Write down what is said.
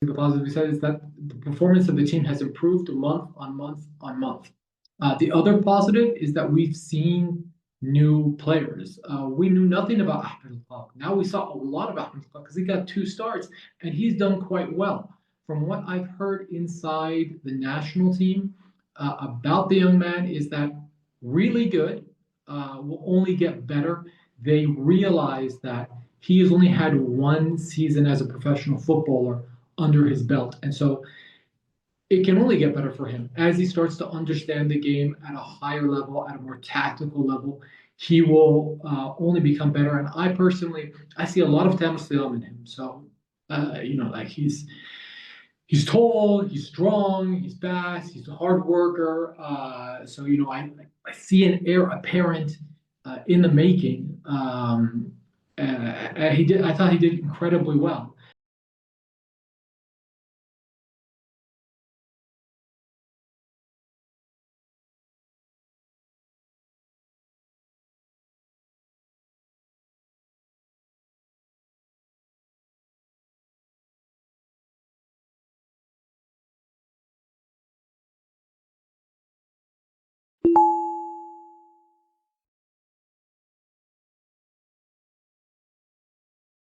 the positive we said is that the performance of the team has improved month on month on month. The other positive is that we've seen new players. We knew nothing about Ahmed Al. Now we saw a lot of Ahmed Al because he got 2 starts and he's done quite well. From what I've heard inside the national team about the young man is that really good, will only get better. They realize that he has only had 1 season as a professional footballer under his belt. And so it can only get better for him as he starts to understand the game at a higher level, at a more tactical level. He will only become better. And I personally, I see a lot of Tamas in him. So, like he's tall, he's strong, he's fast, he's a hard worker. So I see an heir apparent in the making. He did. I thought he did incredibly well.